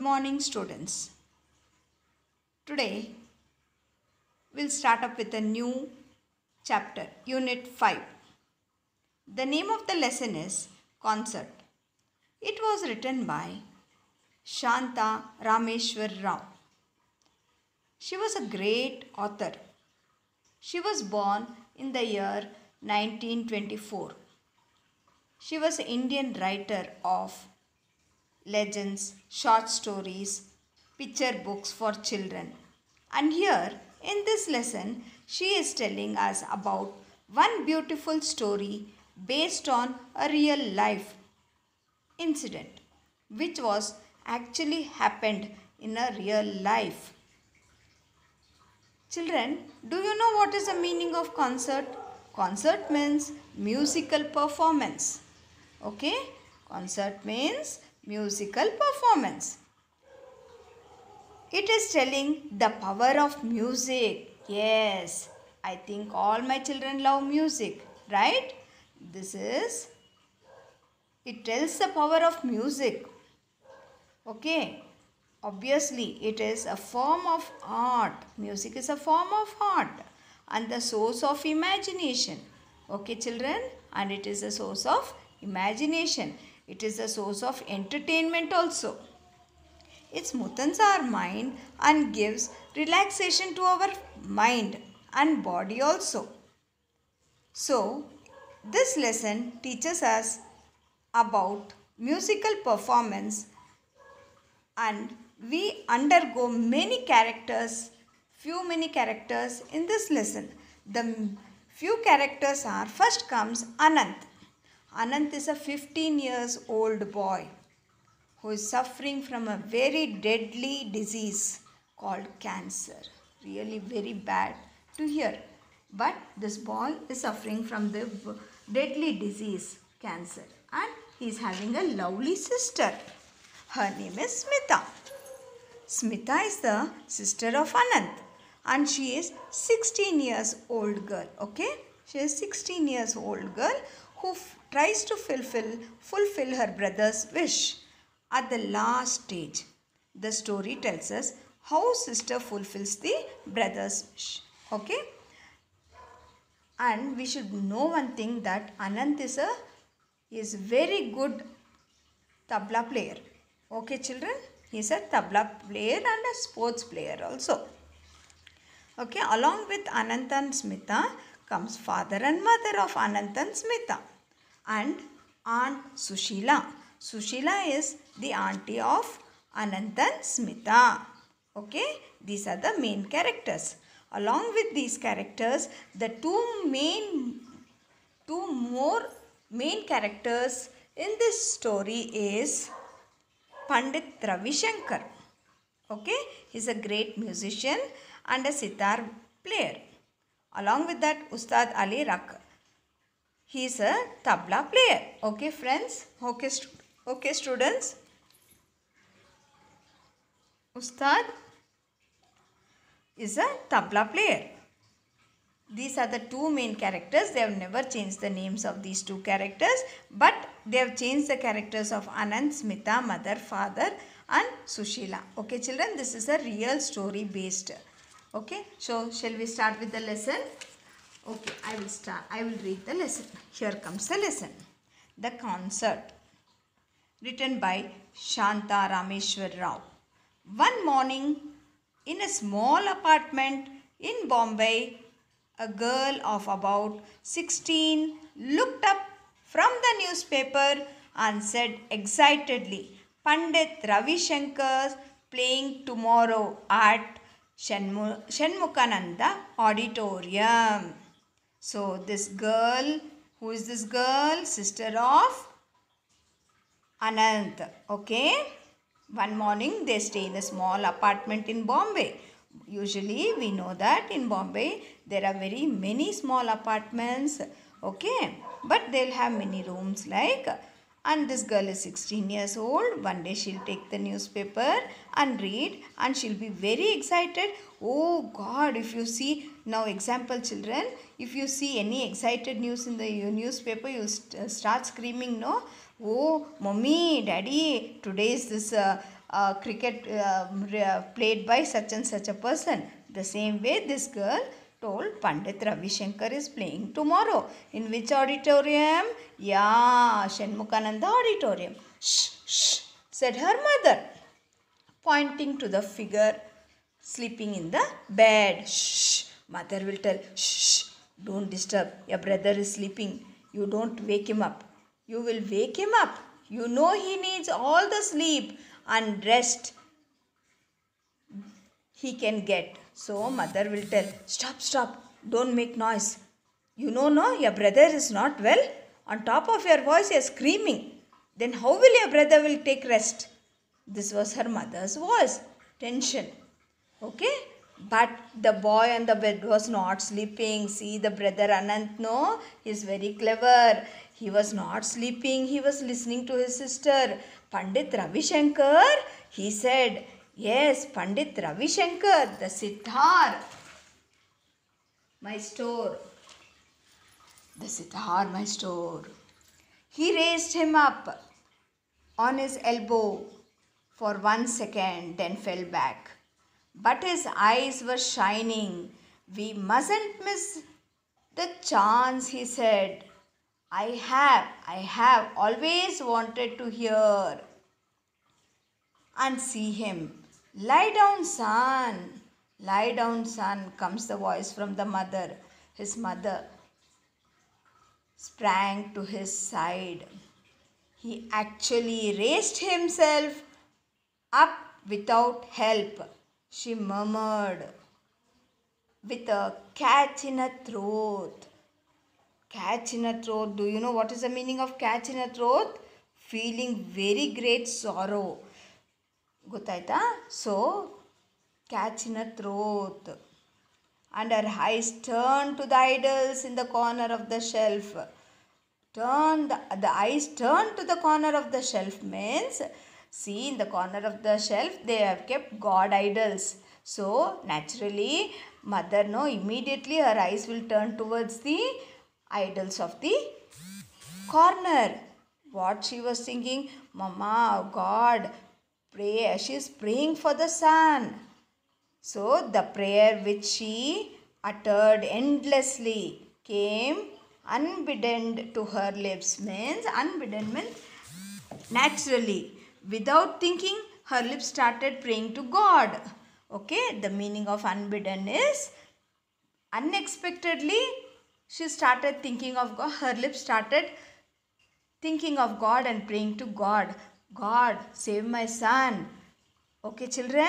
morning, students. Today we'll start up with a new chapter, Unit 5. The name of the lesson is Concert. It was written by Shanta Rameshwar Rao. She was a great author. She was born in the year 1924. She was an Indian writer of legends, short stories, picture books for children. And here in this lesson, she is telling us about one beautiful story based on a real life incident which was actually happened in a real life. Children, do you know what is the meaning of concert? Concert means musical performance. Okay? Concert means musical performance. It is telling the power of music. Yes, I think all my children love music, right? It tells the power of music. Okay, obviously it is a form of art. Music is a form of art and the source of imagination. Okay, children, and it is a source of imagination. It is a source of entertainment also. It smoothens our mind and gives relaxation to our mind and body also. So, this lesson teaches us about musical performance and we undergo many characters in this lesson. The few characters are, first comes Anant. Anant is a 15 years old boy who is suffering from a very deadly disease called cancer. Really very bad to hear. But this boy is suffering from the deadly disease, cancer. And he is having a lovely sister. Her name is Smita. Smita is the sister of Anant. And she is 16 years old girl. Okay? She is 16 years old girl who tries to fulfill her brother's wish. At the last stage, the story tells us how sister fulfills the brother's wish. Okay? And we should know one thing, that Anant is very good tabla player. Okay, children? He is a tabla player and a sports player also. Okay, along with Anant and Smita comes father and mother of Anant and Smita and Aunt Sushila. Sushila is the auntie of Anant and Smita. Okay, these are the main characters. Along with these characters, the two more main characters in this story is Pandit Ravi Shankar. Okay, he is a great musician and a sitar player. Along with that, Ustad Ali Rakh. He is a tabla player. Okay, friends? Okay, students? Ustad is a tabla player. These are the two main characters. They have never changed the names of these two characters, but they have changed the characters of Anant, Smita, mother, father and Sushila. Okay, children, this is a real story based. Okay, so shall we start with the lesson? Okay, I will read the lesson. Here comes the lesson. The Concert, written by Shanta Rameshwar Rao. One morning, in a small apartment in Bombay, a girl of about 16 looked up from the newspaper and said excitedly, Pandit Ravi Shankar playing tomorrow at Shanmukananda Auditorium. So this girl, who is this girl? Sister of Anant. Okay. One morning they stay in a small apartment in Bombay. Usually we know that in Bombay there are very many small apartments. Okay. But they'll have many rooms like. And this girl is 16 years old. One day she'll take the newspaper and read and she'll be very excited. Oh God, if you see, now example children, if you see any excited news in the newspaper, you'll start screaming, no? Oh, mommy, daddy, today is this cricket played by such and such a person. The same way this girl told Pandit Ravi Shankar is playing tomorrow. In which auditorium? Yeah, Shanmukananda auditorium. Shh, shh, said her mother, pointing to the figure sleeping in the bed. Shh, mother will tell, shh, don't disturb. Your brother is sleeping. You don't wake him up. You will wake him up. You know he needs all the sleep and rest he can get. So mother will tell, stop, stop, don't make noise. You know, no, your brother is not well. On top of your voice, you are screaming. Then how will your brother will take rest? This was her mother's voice. Tension. Okay? But the boy on the bed was not sleeping. See, the brother Anant, no, he is very clever. He was not sleeping. He was listening to his sister. Pandit Ravi Shankar, he said, yes, Pandit Ravi Shankar, the sitar, my store. The sitar, my store. He raised him up on his elbow for 1 second, then fell back. But his eyes were shining. We mustn't miss the chance, he said. I have always wanted to hear and see him. Lie down, son. Lie down, son, comes the voice from the mother. His mother sprang to his side. He actually raised himself up without help, she murmured, with a catch in her throat. Catch in her throat. Do you know what is the meaning of catch in her throat? Feeling very great sorrow. Gotaita? So, catch in her throat. And her eyes turned to the idols in the corner of the shelf. The eyes turned to the corner of the shelf means, see, in the corner of the shelf they have kept god idols. So naturally mother, no, immediately her eyes will turn towards the idols of the corner. What she was thinking? Mama, God, pray. She is praying for the son. So the prayer which she uttered endlessly came unbidden to her lips. Means unbidden means naturally, without thinking, her lips started praying to God. Okay, the meaning of unbidden is unexpectedly she started thinking of God. Her lips started thinking of God and praying to God. God, save my son. Okay, children.